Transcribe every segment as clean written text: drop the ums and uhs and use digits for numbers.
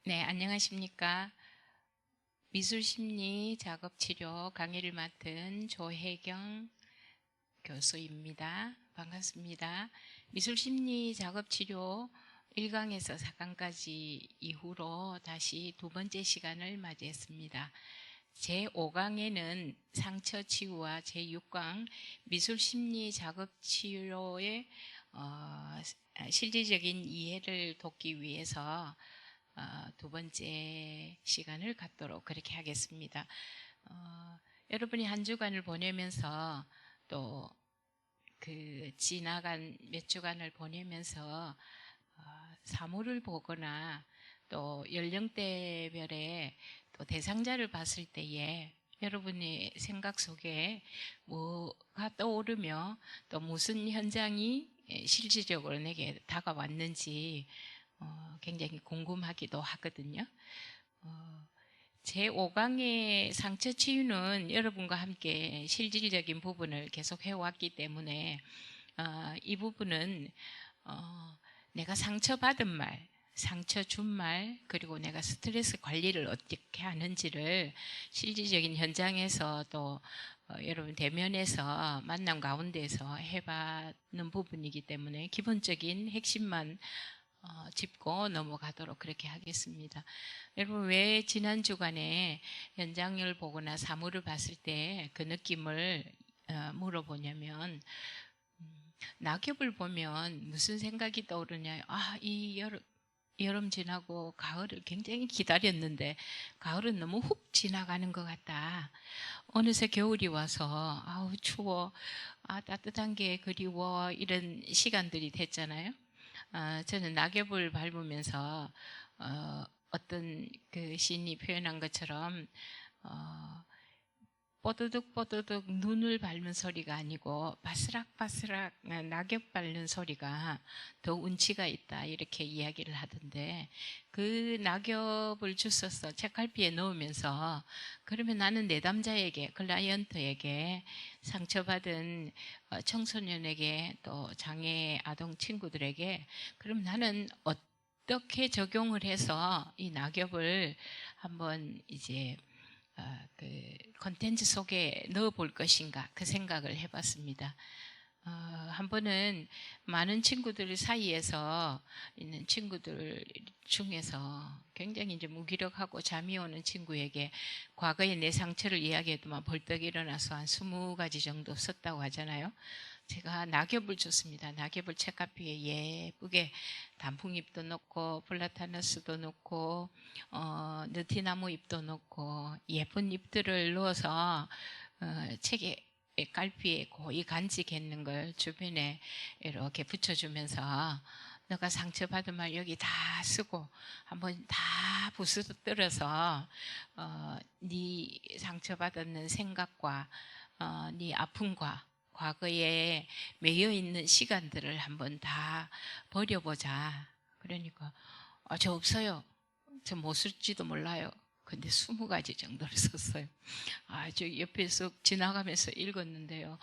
네, 안녕하십니까. 미술심리 작업치료 강의를 맡은 조혜경 교수입니다. 반갑습니다. 미술심리 작업치료 1강에서 4강까지 이후로 다시 두 번째 시간을 맞이했습니다. 제5강에는 상처치유와 제6강 미술심리 작업치료의 실질적인 이해를 돕기 위해서 두 번째 시간을 갖도록 그렇게 하겠습니다. 여러분이 한 주간을 보내면서 또 그 지나간 몇 주간을 보내면서 사물을 보거나 또 연령대별의 또 대상자를 봤을 때에 여러분의 생각 속에 뭐가 떠오르며 또 무슨 현장이 실질적으로 내게 다가왔는지 굉장히 궁금하기도 하거든요. 제5강의 상처 치유는 여러분과 함께 실질적인 부분을 계속 해왔기 때문에 이 부분은 내가 상처받은 말, 상처 준 말, 그리고 내가 스트레스 관리를 어떻게 하는지를 실질적인 현장에서 또 여러분 대면에서 만남 가운데서 해봤는 부분이기 때문에 기본적인 핵심만 짚고 넘어가도록 그렇게 하겠습니다. 여러분, 왜 지난 주간에 현장을 보거나 사물을 봤을 때 그 느낌을 물어보냐면, 낙엽을 보면 무슨 생각이 떠오르냐. 이 여름 지나고 가을을 굉장히 기다렸는데 가을은 너무 훅 지나가는 것 같다. 어느새 겨울이 와서 아우 추워, 따뜻한 게 그리워, 이런 시간들이 됐잖아요. 저는 낙엽을 밟으면서 어떤 그 시인이 표현한 것처럼 뽀드득 뽀드득 눈을 밟는 소리가 아니고 바스락바스락 낙엽 밟는 소리가 더 운치가 있다, 이렇게 이야기를 하던데, 그 낙엽을 주워서 책갈피에 넣으면서 그러면 나는 내담자에게, 클라이언트에게, 상처받은 청소년에게, 또 장애 아동 친구들에게 그럼 나는 어떻게 적용을 해서 이 낙엽을 한번 이제 그 콘텐츠 속에 넣어볼 것인가, 그 생각을 해봤습니다. 한 번은 많은 친구들 사이에서 있는 친구들 중에서 굉장히 이제 무기력하고 잠이 오는 친구에게 과거의 내 상처를 이야기해도만 벌떡 일어나서 한 20가지 정도 썼다고 하잖아요. 제가 낙엽을 줬습니다. 낙엽을 책가피에 예쁘게 단풍잎도 넣고 플라타너스도 넣고 느티나무 잎도 넣고 예쁜 잎들을 넣어서 책에 깔피에 고이 간직했는 걸 주변에 이렇게 붙여주면서 너가 상처받은 말 여기 다 쓰고 한번 다 부스러뜨려서 네 상처받았는 생각과 네 아픔과 과거에 매여 있는 시간들을 한번 다 버려보자. 그러니까 저 없어요. 저 못 쓸지도 몰라요. 근데 20가지 정도를 썼어요. 저 옆에서 지나가면서 읽었는데요.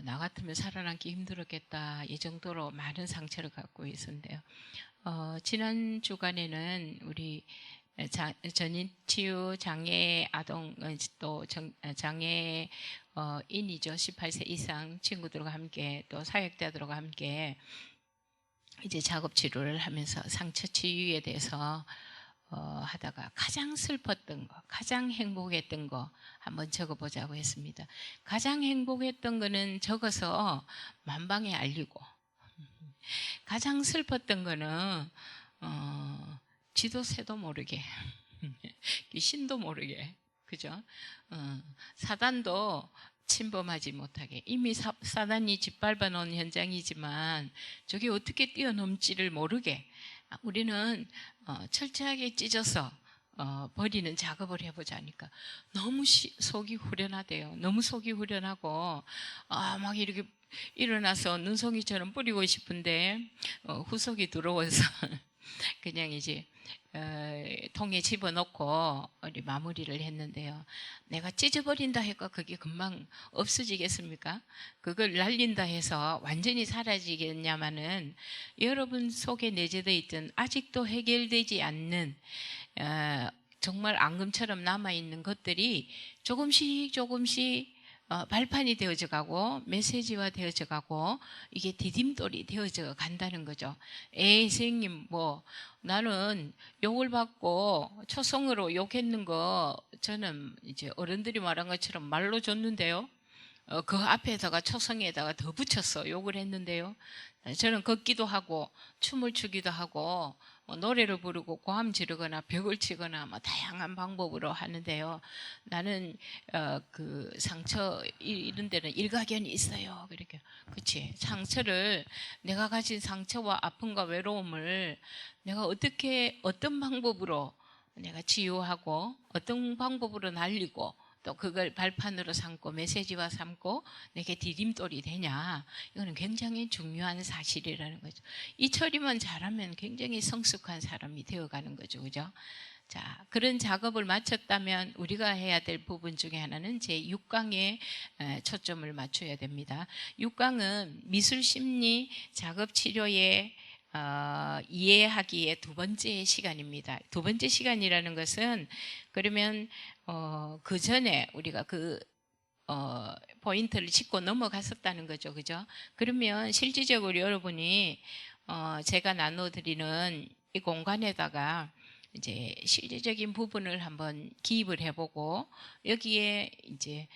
나 같으면 살아남기 힘들었겠다, 이 정도로 많은 상처를 갖고 있었는데요. 지난 주간에는 우리 전인치유 장애 아동, 또 장애인이죠. 18세 이상 친구들과 함께, 또 사역자들과 함께 이제 작업 치료를 하면서 상처 치유에 대해서 하다가 가장 슬펐던 거, 가장 행복했던 거 한번 적어보자고 했습니다. 가장 행복했던 거는 적어서 만방에 알리고, 가장 슬펐던 거는 지도 새도 모르게 신도 모르게, 그죠? 사단도 침범하지 못하게, 이미 사단이 짓밟아 놓은 현장이지만 저게 어떻게 뛰어넘지를 모르게 우리는 철저하게 찢어서 버리는 작업을 해보자니까 너무 속이 후련하대요. 너무 속이 후련하고 막 이렇게 일어나서 눈송이처럼 뿌리고 싶은데 후속이 들어와서 그냥 이제 통에 집어넣고 우리 마무리를 했는데요. 내가 찢어버린다 해서 그게 금방 없어지겠습니까? 그걸 날린다 해서 완전히 사라지겠냐마는 여러분 속에 내재되어 있던 아직도 해결되지 않는 정말 앙금처럼 남아있는 것들이 조금씩 발판이 되어져 가고 메시지화 되어져 가고 이게 디딤돌이 되어져 간다는 거죠. 에이 선생님 뭐 나는 욕을 받고 초성으로 욕했는 거 저는 이제 어른들이 말한 것처럼 말로 줬는데요. 그 앞에다가 초성에다가 더 붙였어 욕을 했는데요. 저는 걷기도 하고 춤을 추기도 하고 노래를 부르고 고함 지르거나 벽을 치거나 뭐 다양한 방법으로 하는데요. 나는 그 상처 이런 데는 일가견이 있어요. 그렇게 그렇지. 상처를 내가 가진 상처와 아픔과 외로움을 내가 어떻게 어떤 방법으로 내가 치유하고 어떤 방법으로 날리고 또 그걸 발판으로 삼고 메시지화 삼고 내게 디딤돌이 되냐, 이거는 굉장히 중요한 사실이라는 거죠. 이 처리만 잘하면 굉장히 성숙한 사람이 되어가는 거죠. 그죠? 자, 그런 작업을 마쳤다면 우리가 해야 될 부분 중에 하나는 제 6강에 초점을 맞춰야 됩니다. 6강은 미술심리 작업치료의 이해하기의 두 번째 시간입니다. 두 번째 시간이라는 것은 그러면 그 전에 우리가 포인트를 짚고 넘어갔었다는 거죠. 그죠? 그러면 실질적으로 여러분이 제가 나눠드리는 이 공간에다가 이제 실질적인 부분을 한번 기입을 해보고 여기에 이제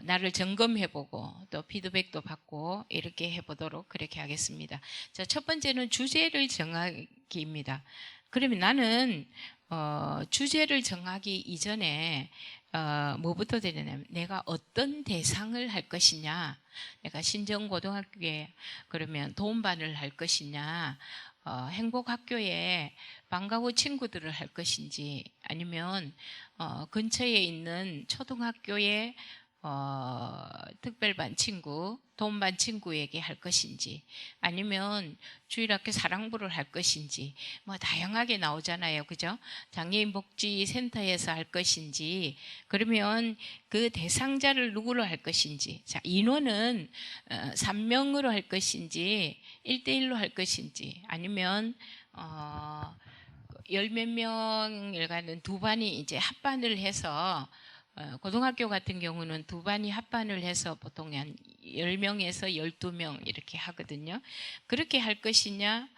나를 점검해보고 또 피드백도 받고 이렇게 해보도록 그렇게 하겠습니다. 자, 첫 번째는 주제를 정하기입니다. 그러면 나는 주제를 정하기 이전에 뭐부터 되냐면 내가 어떤 대상을 할 것이냐, 내가 신정고등학교에 그러면 도움반을 할 것이냐, 행복학교에 방과후 친구들을 할 것인지, 아니면 근처에 있는 초등학교에 특별반 친구, 도움반 친구에게 할 것인지, 아니면 주일학교 사랑부를 할 것인지, 뭐 다양하게 나오잖아요. 그죠? 장애인 복지센터에서 할 것인지, 그러면 그 대상자를 누구로 할 것인지, 자, 인원은 3명으로 할 것인지, 1대1로 할 것인지, 아니면 열 몇 명을 가는 두 반이 이제 합반을 해서 고등학교 같은 경우는 두 반이 합반을 해서 보통 한 10명에서 12명 이렇게 하거든요. 그렇게 할 것이냐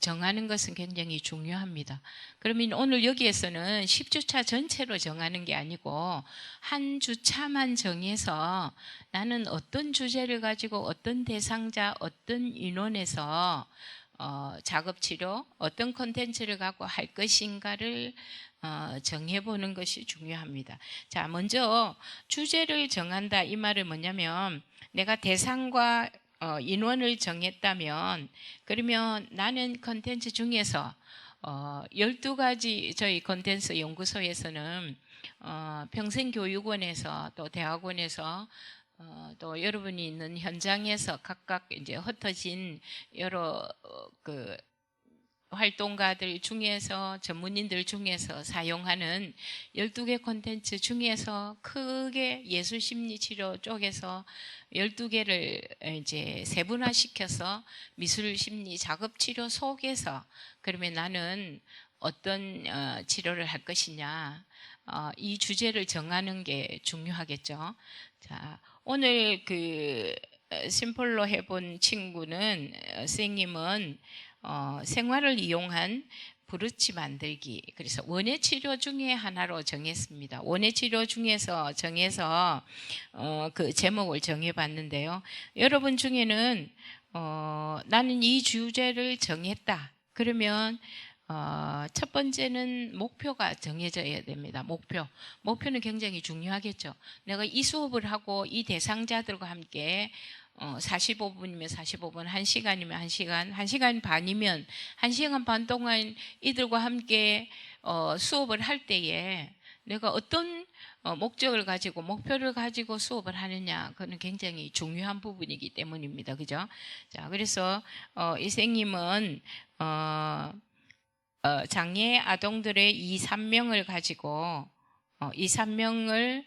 정하는 것은 굉장히 중요합니다. 그러면 오늘 여기에서는 10주차 전체로 정하는 게 아니고 한 주차만 정해서 나는 어떤 주제를 가지고 어떤 대상자, 어떤 인원에서 작업치료, 어떤 콘텐츠를 갖고 할 것인가를 정해보는 것이 중요합니다. 자, 먼저 주제를 정한다, 이 말은 뭐냐면 내가 대상과 인원을 정했다면 그러면 나는 콘텐츠 중에서 12가지 저희 콘텐츠 연구소에서는 평생교육원에서 또 대학원에서 또 여러분이 있는 현장에서 각각 이제 흩어진 여러 그 활동가들 중에서 전문인들 중에서 사용하는 12개 콘텐츠 중에서 크게 예술심리치료 쪽에서 12개를 이제 세분화시켜서 미술심리 작업치료 속에서 그러면 나는 어떤 치료를 할 것이냐, 이 주제를 정하는 게 중요하겠죠. 자, 오늘 그 심플로 해본 친구는 선생님은 생활을 이용한 브루치 만들기, 그래서 원예 치료 중에 하나로 정했습니다. 원예 치료 중에서 정해서 그 제목을 정해봤는데요. 여러분 중에는 나는 이 주제를 정했다. 그러면 첫 번째는 목표가 정해져야 됩니다. 목표는 굉장히 중요하겠죠. 내가 이 수업을 하고 이 대상자들과 함께 45분이면 45분, 1시간이면 1시간, 1시간 반이면 1시간 반 동안 이들과 함께 수업을 할 때에 내가 어떤 목적을 가지고 목표를 가지고 수업을 하느냐, 그건 굉장히 중요한 부분이기 때문입니다. 그죠? 자, 그래서 이 선생님은 장애 아동들의 이 산명을 가지고 이 산명을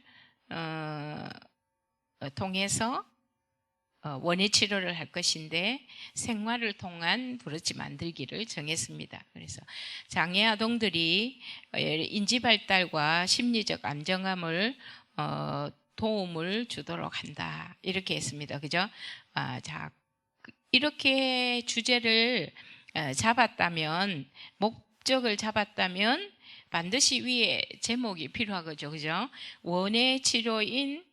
통해서 원예 치료를 할 것인데 생활을 통한 브로치 만들기를 정했습니다. 그래서 장애 아동들이 인지 발달과 심리적 안정감을 도움을 주도록 한다. 이렇게 했습니다. 그죠? 자, 이렇게 주제를 잡았다면, 목적을 잡았다면 반드시 위에 제목이 필요하겠죠. 그죠? 원예 치료인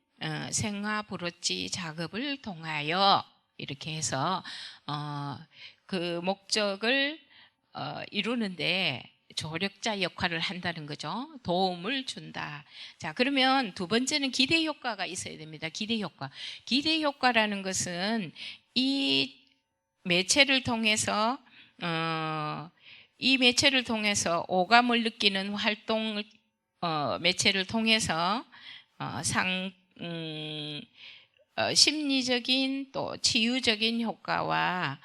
생화 브로치 작업을 통하여 이렇게 해서 그 목적을 이루는데 조력자 역할을 한다는 거죠. 도움을 준다. 자, 그러면 두 번째는 기대 효과가 있어야 됩니다. 기대 효과. 기대 효과라는 것은 이 매체를 통해서 오감을 느끼는 활동 매체를 통해서 심리적인 또 치유적인 효과와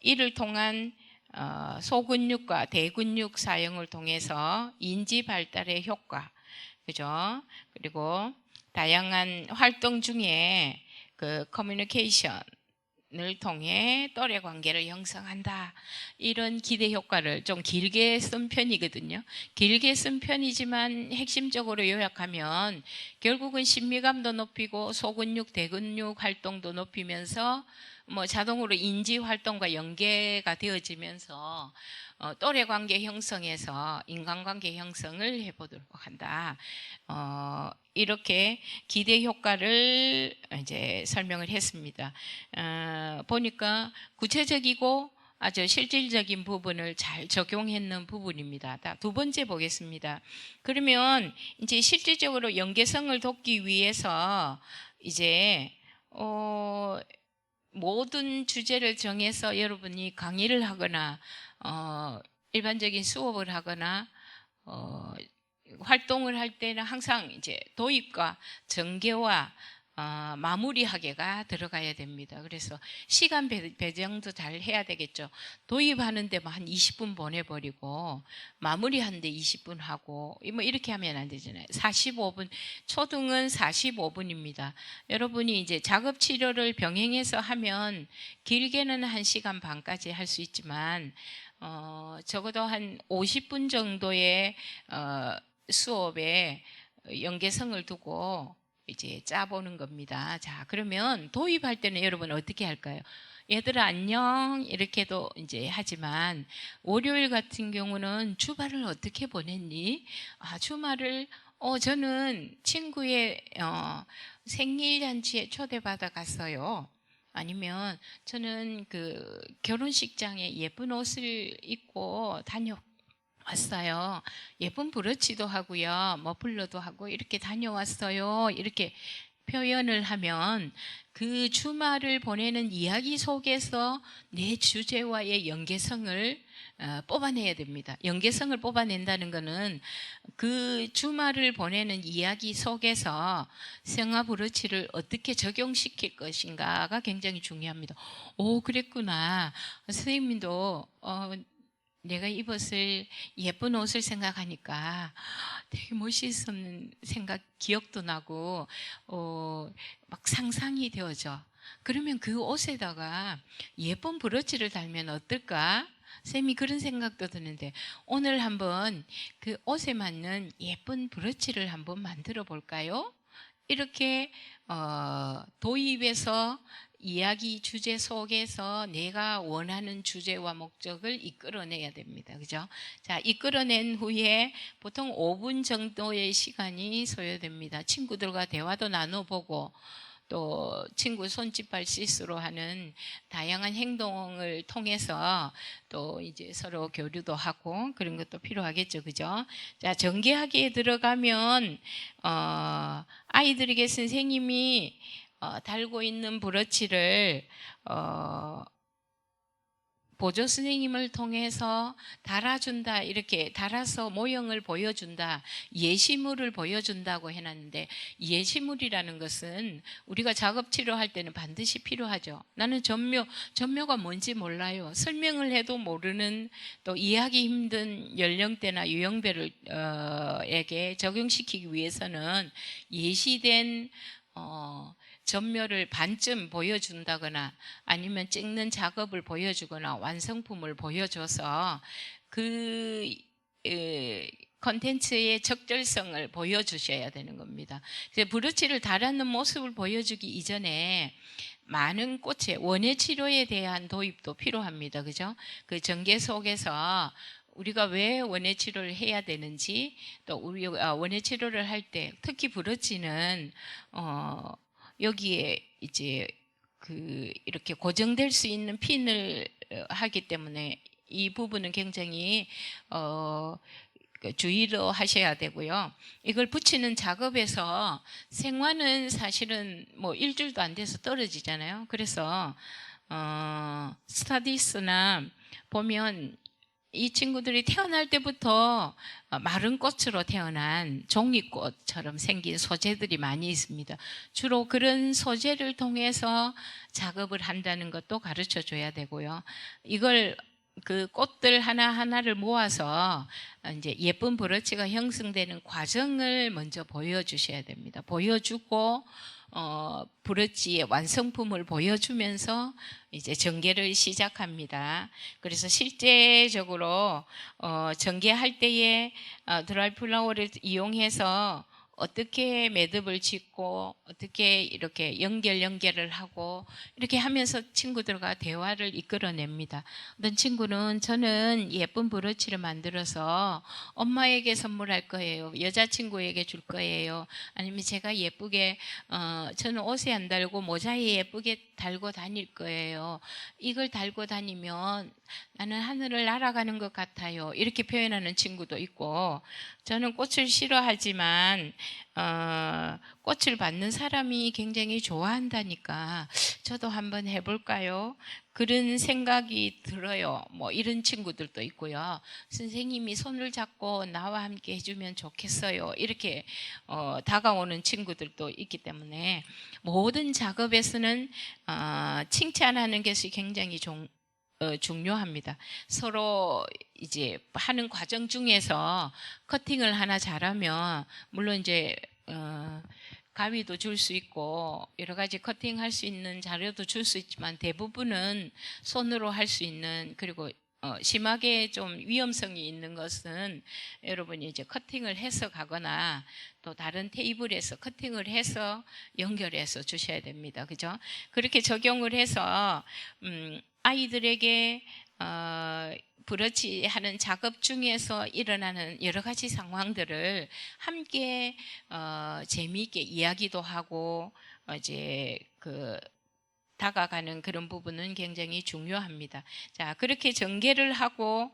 이를 통한 소근육과 대근육 사용을 통해서 인지 발달의 효과, 그죠? 그리고 다양한 활동 중에 그 커뮤니케이션을 통해 또래 관계를 형성한다. 이런 기대 효과를 좀 길게 쓴 편이거든요. 길게 쓴 편이지만 핵심적으로 요약하면 결국은 신미감도 높이고 소근육, 대근육 활동도 높이면서 자동으로 인지 활동과 연계가 되어지면서 또래 관계 형성에서 인간관계 형성을 해보도록 한다. 이렇게 기대 효과를 이제 설명을 했습니다. 보니까 구체적이고 아주 실질적인 부분을 잘 적용했는 부분입니다. 두 번째 보겠습니다. 그러면 이제 실질적으로 연계성을 돕기 위해서 이제 모든 주제를 정해서 여러분이 강의를 하거나 일반적인 수업을 하거나 활동을 할 때는 항상 이제 도입과 전개와 마무리하게가 들어가야 됩니다. 그래서 시간 배정도 잘 해야 되겠죠. 도입하는데 한 20분 보내버리고 마무리하는데 20분 하고 이렇게 하면 안 되잖아요. 45분, 초등은 45분입니다. 여러분이 이제 작업 치료를 병행해서 하면 길게는 1시간 반까지 할 수 있지만 적어도 한 50분 정도의 수업에 연계성을 두고 이제 짜보는 겁니다. 자, 그러면 도입할 때는 여러분 어떻게 할까요? 얘들아 안녕 이렇게도 이제 하지만 월요일 같은 경우는 주말을 어떻게 보냈니? 주말을 저는 친구의 생일잔치에 초대받아 갔어요. 아니면 저는 그 결혼식장에 예쁜 옷을 입고 다녀왔어요. 예쁜 브로치도 하고요. 머플러도 하고 이렇게 다녀왔어요. 이렇게 표현을 하면 그 주말을 보내는 이야기 속에서 내 주제와의 연계성을 뽑아내야 됩니다. 연계성을 뽑아낸다는 것은 그 주말을 보내는 이야기 속에서 생화 브로치를 어떻게 적용시킬 것인가가 굉장히 중요합니다. 오, 그랬구나. 선생님도 내가 입었을 예쁜 옷을 생각하니까 되게 멋있었는 기억도 나고 막 상상이 되어져. 그러면 그 옷에다가 예쁜 브로치를 달면 어떨까? 쌤이 그런 생각도 드는데 오늘 한번 그 옷에 맞는 예쁜 브로치를 한번 만들어 볼까요? 이렇게 도입해서 이야기 주제 속에서 내가 원하는 주제와 목적을 이끌어내야 됩니다. 그죠? 자, 이끌어낸 후에 보통 5분 정도의 시간이 소요됩니다. 친구들과 대화도 나눠보고 또 친구 손짓발 시스로 하는 다양한 행동을 통해서 또 이제 서로 교류도 하고 그런 것도 필요하겠죠. 그죠? 자, 전개하기에 들어가면 아이들에게 선생님이 달고 있는 브러치를 보조 선생님을 통해서 달아준다, 이렇게 달아서 모형을 보여준다, 예시물을 보여준다고 해놨는데, 예시물이라는 것은 우리가 작업 치료할 때는 반드시 필요하죠. 나는 전묘가 뭔지 몰라요. 설명을 해도 모르는, 또 이해하기 힘든 연령대나 유형별을 에게 적용시키기 위해서는 예시된 전묘를 반쯤 보여준다거나 아니면 찍는 작업을 보여주거나 완성품을 보여줘서 그 컨텐츠의 적절성을 보여주셔야 되는 겁니다. 브러치를 달아는 모습을 보여주기 이전에 많은 꽃의 원예 치료에 대한 도입도 필요합니다. 그죠? 그 전개 속에서 우리가 왜 원예 치료를 해야 되는지, 또 우리 원예 치료를 할 때 특히 브러치는 여기에 이제 이렇게 고정될 수 있는 핀을 하기 때문에 이 부분은 굉장히 주의로 하셔야 되고요. 이걸 붙이는 작업에서 생화는 사실은 뭐 일주일도 안 돼서 떨어지잖아요. 그래서 스타디스나 보면 이 친구들이 태어날 때부터 마른 꽃으로 태어난 종이꽃처럼 생긴 소재들이 많이 있습니다. 주로 그런 소재를 통해서 작업을 한다는 것도 가르쳐 줘야 되고요. 이걸 그 꽃들 하나하나를 모아서 이제 예쁜 브러치가 형성되는 과정을 먼저 보여주셔야 됩니다. 보여주고 브러치의 완성품을 보여주면서 이제 전개를 시작합니다. 그래서 실제적으로 전개할 때에 드라이 플라워를 이용해서 어떻게 매듭을 짓고 어떻게 이렇게 연결을 하고 이렇게 하면서 친구들과 대화를 이끌어냅니다. 어떤 친구는 저는 예쁜 브로치를 만들어서 엄마에게 선물할 거예요. 여자친구에게 줄 거예요. 아니면 제가 예쁘게 저는 옷에 안 달고 모자에 예쁘게 달고 다닐 거예요. 이걸 달고 다니면 나는 하늘을 날아가는 것 같아요. 이렇게 표현하는 친구도 있고, 저는 꽃을 싫어하지만 꽃을 받는 사람이 굉장히 좋아한다니까 저도 한번 해볼까요? 그런 생각이 들어요. 뭐 이런 친구들도 있고요. 선생님이 손을 잡고 나와 함께 해주면 좋겠어요. 이렇게 다가오는 친구들도 있기 때문에 모든 작업에서는 칭찬하는 것이 굉장히 중요합니다. 서로 이제 하는 과정 중에서 커팅을 하나 잘하면 물론 이제 가위도 줄 수 있고 여러 가지 커팅할 수 있는 자료도 줄 수 있지만 대부분은 손으로 할 수 있는, 그리고 심하게 좀 위험성이 있는 것은 여러분이 이제 커팅을 해서 가거나 또 다른 테이블에서 커팅을 해서 연결해서 주셔야 됩니다. 그죠? 그렇게 적용을 해서 아이들에게 브러치 하는 작업 중에서 일어나는 여러 가지 상황들을 함께 재미있게 이야기도 하고 이제 다가가는 그런 부분은 굉장히 중요합니다. 자, 그렇게 전개를 하고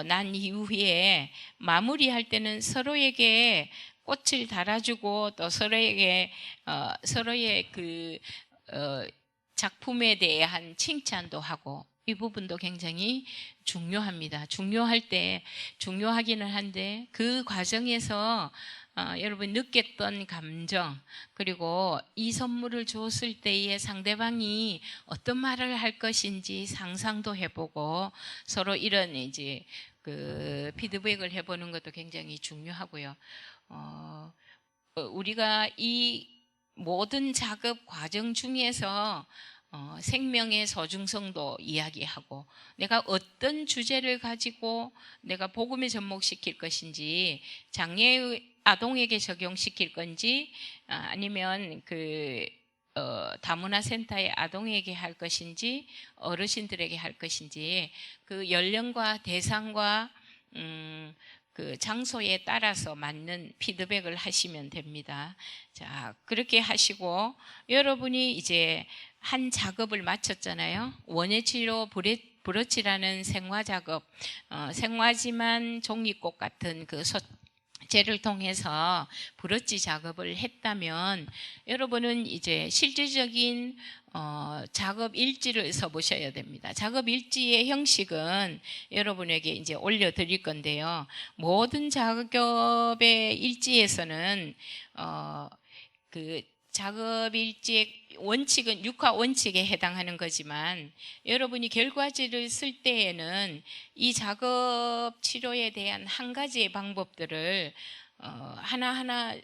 난 이후에 마무리할 때는 서로에게 꽃을 달아주고 또 서로에게 서로의 작품에 대한 칭찬도 하고, 이 부분도 굉장히 중요합니다. 중요하기는 한데 그 과정에서 여러분 느꼈던 감정, 그리고 이 선물을 줬을 때의 상대방이 어떤 말을 할 것인지 상상도 해보고 서로 이런 이제 피드백을 해보는 것도 굉장히 중요하고요. 우리가 이 모든 작업 과정 중에서 생명의 소중성도 이야기하고, 내가 어떤 주제를 가지고 내가 복음에 접목시킬 것인지, 장애의 아동에게 적용시킬 건지 아니면 다문화 센터의 아동에게 할 것인지 어르신들에게 할 것인지 그 연령과 대상과 그 장소에 따라서 맞는 피드백을 하시면 됩니다. 자, 그렇게 하시고 여러분이 이제 한 작업을 마쳤잖아요. 원예치료 브러치라는 생화 작업, 생화지만 종이꽃 같은 액체를 통해서 브러치 작업을 했다면 여러분은 이제 실질적인 작업 일지를 써보셔야 됩니다. 작업 일지의 형식은 여러분에게 이제 올려드릴 건데요. 모든 작업의 일지에서는 그 작업 일지의 원칙은 육하 원칙에 해당하는 거지만 여러분이 결과지를 쓸 때에는 이 작업 치료에 대한 한 가지의 방법들을 하나하나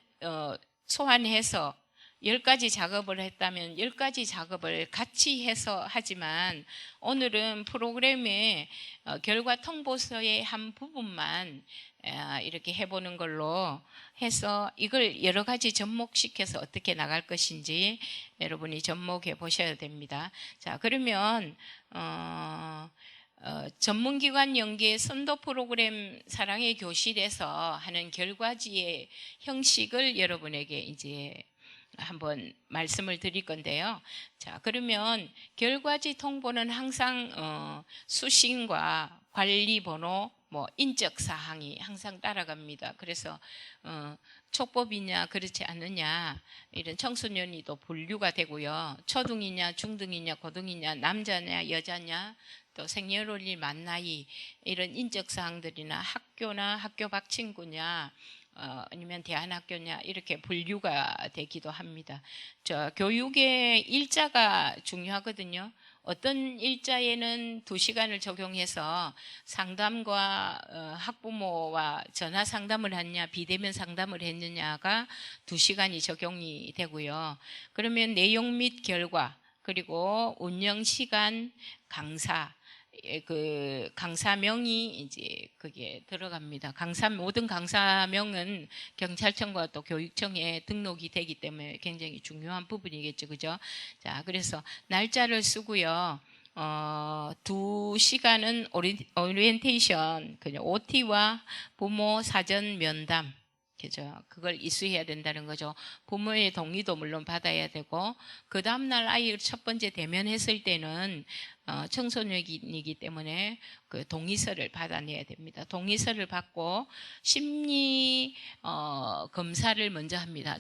소환해서 10가지 작업을 했다면 10가지 작업을 같이 해서 하지만 오늘은 프로그램의 결과 통보서의 한 부분만 이렇게 해보는 걸로 해서 이걸 여러 가지 접목시켜서 어떻게 나갈 것인지 여러분이 접목해 보셔야 됩니다. 자, 그러면 전문기관 연계 선도 프로그램 사랑의 교실에서 하는 결과지의 형식을 여러분에게 이제 한번 말씀을 드릴 건데요. 자, 그러면 결과지 통보는 항상 수신과 관리 번호, 뭐 인적 사항이 항상 따라갑니다. 그래서 촉법이냐 그렇지 않느냐 이런 청소년이 또 분류가 되고요. 초등이냐 중등이냐 고등이냐 남자냐 여자냐 또 생년월일 만나이 이런 인적 사항들이나 학교나 학교 밖 친구냐 아니면 대안학교냐 이렇게 분류가 되기도 합니다. 교육의 일자가 중요하거든요. 어떤 일자에는 2시간을 적용해서 상담과 학부모와 전화 상담을 했냐 비대면 상담을 했느냐가 2시간이 적용이 되고요. 그러면 내용 및 결과 그리고 운영 시간 강사 그 강사명이 이제 그게 들어갑니다. 모든 강사명은 경찰청과 또 교육청에 등록이 되기 때문에 굉장히 중요한 부분이겠죠, 그죠? 자, 그래서 날짜를 쓰고요. 2시간은 오리엔테이션, 그냥 OT와 부모 사전 면담. 그죠? 그걸 이수해야 된다는 거죠. 부모의 동의도 물론 받아야 되고, 그 다음날 아이를 첫 번째 대면했을 때는 청소년이기 때문에 그 동의서를 받아내야 됩니다. 동의서를 받고 심리 검사를 먼저 합니다.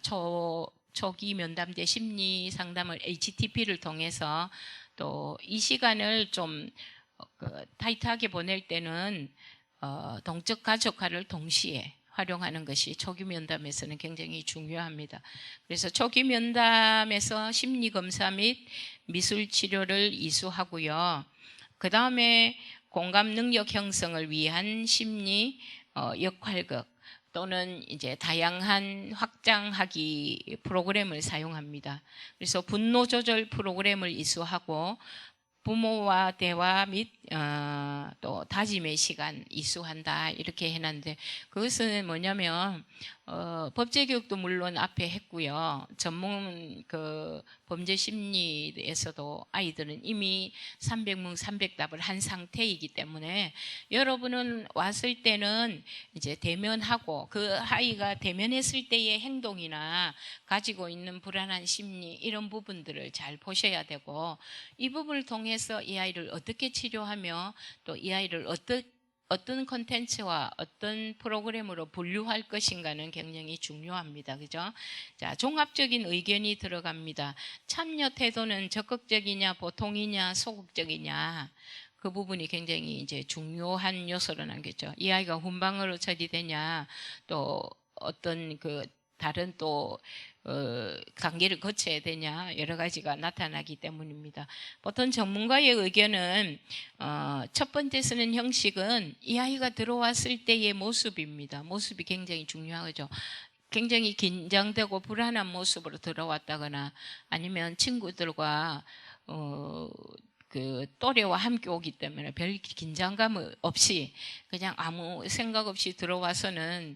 초기 면담 때 심리 상담을 HTP를 통해서 또 이 시간을 좀 타이트하게 보낼 때는 동적 가족화를 동시에 활용하는 것이 초기 면담에서는 굉장히 중요합니다. 그래서 초기 면담에서 심리 검사 및 미술 치료를 이수하고요. 그 다음에 공감 능력 형성을 위한 심리 역할극 또는 이제 다양한 확장하기 프로그램을 사용합니다. 그래서 분노 조절 프로그램을 이수하고 부모와 대화 및 또 다짐의 시간 이수한다 이렇게 해놨는데 그것은 뭐냐면 법제교육도 물론 앞에 했고요. 전문 그 범죄 심리에서도 아이들은 이미 300문 300답을 한 상태이기 때문에 여러분은 왔을 때는 이제 대면하고 그 아이가 대면했을 때의 행동이나 가지고 있는 불안한 심리 이런 부분들을 잘 보셔야 되고 이 부분을 통해서 이 아이를 어떻게 치료하며 또 이 아이를 어떤 콘텐츠와 어떤 프로그램으로 분류할 것인가는 굉장히 중요합니다. 그죠? 자, 종합적인 의견이 들어갑니다. 참여 태도는 적극적이냐, 보통이냐, 소극적이냐. 그 부분이 굉장히 이제 중요한 요소로 남겠죠. 이 아이가 훈방으로 처리되냐, 또 어떤 그 다른 또 단계를 거쳐야 되냐 여러 가지가 나타나기 때문입니다. 보통 전문가의 의견은 첫 번째 쓰는 형식은 이 아이가 들어왔을 때의 모습입니다. 모습이 굉장히 중요하죠. 굉장히 긴장되고 불안한 모습으로 들어왔다거나 아니면 친구들과 그 또래와 함께 오기 때문에 별 긴장감 없이 그냥 아무 생각 없이 들어와서는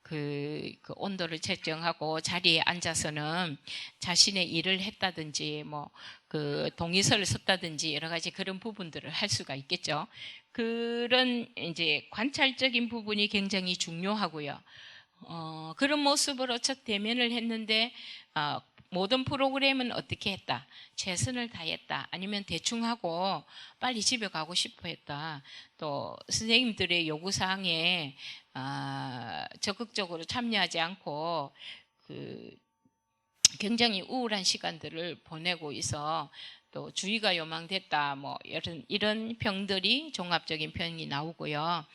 그 온도를 채정하고 자리에 앉아서는 자신의 일을 했다든지 뭐 그 동의서를 썼다든지 여러 가지 그런 부분들을 할 수가 있겠죠. 그런 이제 관찰적인 부분이 굉장히 중요하고요. 그런 모습으로 첫 대면을 했는데 모든 프로그램은 어떻게 했다? 최선을 다했다. 아니면 대충 하고 빨리 집에 가고 싶어 했다. 또 선생님들의 요구사항에 적극적으로 참여하지 않고 굉장히 우울한 시간들을 보내고 있어 또 주의가 요망됐다. 뭐 이런 평들이 종합적인 평이 나오고요.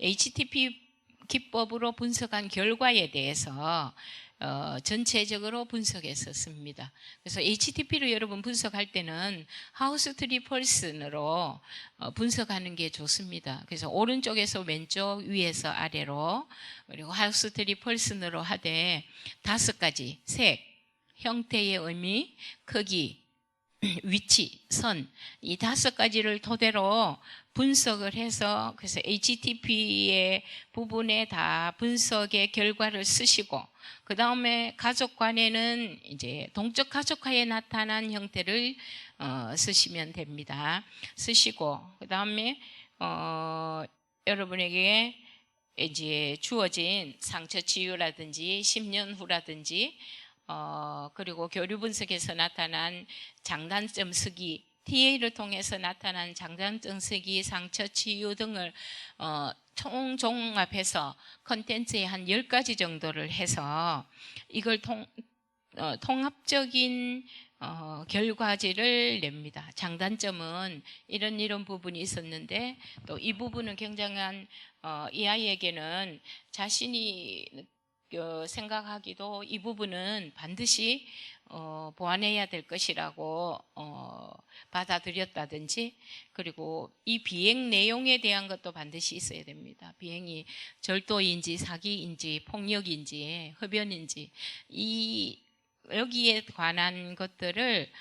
HTP 기법으로 분석한 결과에 대해서 전체적으로 분석했었습니다. 그래서 HTP를 여러분 분석할 때는 하우스 트리 펄슨으로 분석하는 게 좋습니다. 그래서 오른쪽에서 왼쪽, 위에서 아래로, 그리고 하우스 트리 펄슨으로 하되 5가지 색, 형태의 의미, 크기, 위치, 선, 이 5가지를 토대로 분석을 해서 그래서 HTP의 부분에 다 분석의 결과를 쓰시고 그 다음에 가족관에는 이제 동적 가족화에 나타난 형태를 쓰시면 됩니다. 쓰시고 그 다음에 여러분에게 이제 주어진 상처 치유라든지 10년 후라든지 그리고 교류 분석에서 나타난 장단점 쓰기, TA를 통해서 나타난 장단점 쓰기, 상처 치유 등을 총종합해서 컨텐츠의 한 10가지 정도를 해서 이걸 통합적인 결과지를 냅니다. 장단점은 이런 부분이 있었는데 또 이 부분은 굉장한 이 아이에게는 자신이 생각하기도 이 부분은 반드시 보완해야 될 것이라고 받아들였다든지 그리고 이 비행 내용에 대한 것도 반드시 있어야 됩니다. 비행이 절도인지 사기인지 폭력인지 흡연인지 여기에 관한 것들을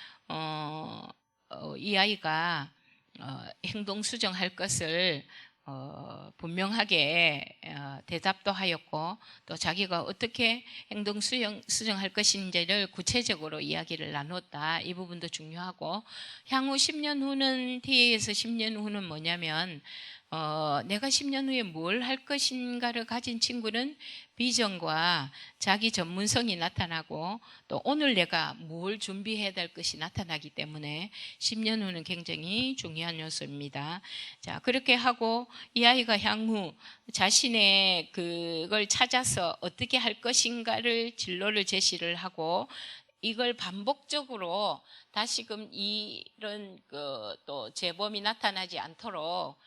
이 아이가 행동 수정할 것을 분명하게 대답도 하였고 또 자기가 어떻게 행동 수정할 것인지를 구체적으로 이야기를 나눴다. 이 부분도 중요하고 향후 10년 후는 TA에서 10년 후는 뭐냐면 내가 10년 후에 뭘 할 것인가를 가진 친구는 비전과 자기 전문성이 나타나고 또 오늘 내가 뭘 준비해야 될 것이 나타나기 때문에 10년 후는 굉장히 중요한 요소입니다. 자, 그렇게 하고 이 아이가 향후 자신의 그걸 찾아서 어떻게 할 것인가를 진로를 제시를 하고 이걸 반복적으로 다시금 이런 또 재범이 나타나지 않도록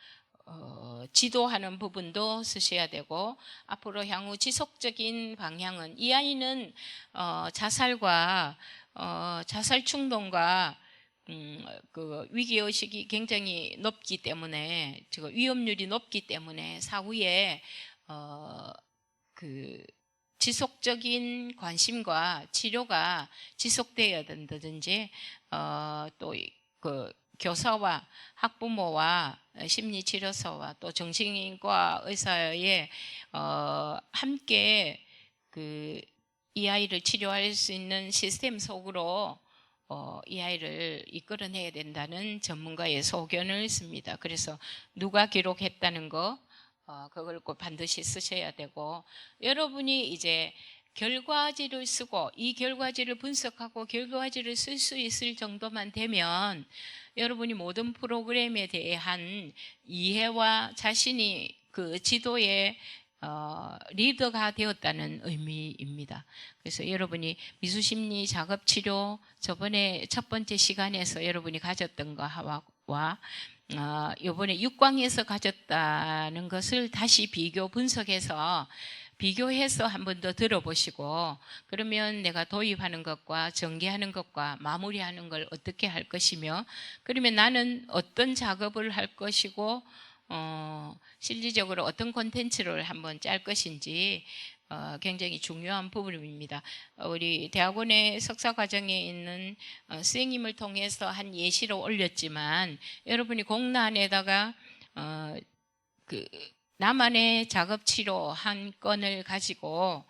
지도하는 부분도 쓰셔야 되고 앞으로 향후 지속적인 방향은 이 아이는 자살과 자살 충동과 위기의식이 굉장히 높기 때문에 위험률이 높기 때문에 사후에 지속적인 관심과 치료가 지속되어야 된다든지 또 교사와 학부모와 심리치료사와 또 정신과 의사의 함께 이 아이를 치료할 수 있는 시스템 속으로 이 아이를 이끌어내야 된다는 전문가의 소견을 씁니다. 그래서 누가 기록했다는 거 그걸 꼭 반드시 쓰셔야 되고 여러분이 이제 결과지를 쓰고 이 결과지를 분석하고 결과지를 쓸 수 있을 정도만 되면 여러분이 모든 프로그램에 대한 이해와 자신이 그 지도의 리더가 되었다는 의미입니다. 그래서 여러분이 미수심리 작업치료 저번에 첫 번째 시간에서 여러분이 가졌던 거와 이번에 6강에서 가졌다는 것을 다시 비교해서 한 번 더 들어보시고 그러면 내가 도입하는 것과 전개하는 것과 마무리하는 걸 어떻게 할 것이며 그러면 나는 어떤 작업을 할 것이고 실질적으로 어떤 콘텐츠를 한번 짤 것인지 굉장히 중요한 부분입니다. 우리 대학원의 석사과정에 있는 선생님을 통해서 한 예시로 올렸지만 여러분이 공란에다가 나만의 작업치료 한 건을 가지고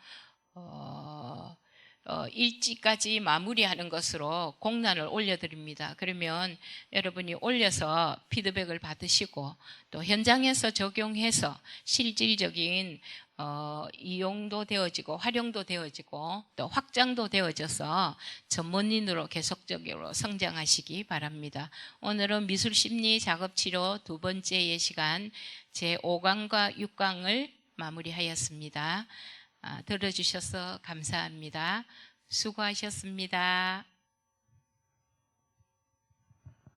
일지까지 마무리하는 것으로 공란을 올려드립니다. 그러면 여러분이 올려서 피드백을 받으시고 또 현장에서 적용해서 실질적인 이용도 되어지고 활용도 되어지고 또 확장도 되어져서 전문인으로 계속적으로 성장하시기 바랍니다. 오늘은 미술심리 작업치료 두 번째 예시간 제5강과 6강을 마무리하였습니다. 들어주셔서 감사합니다. 수고하셨습니다.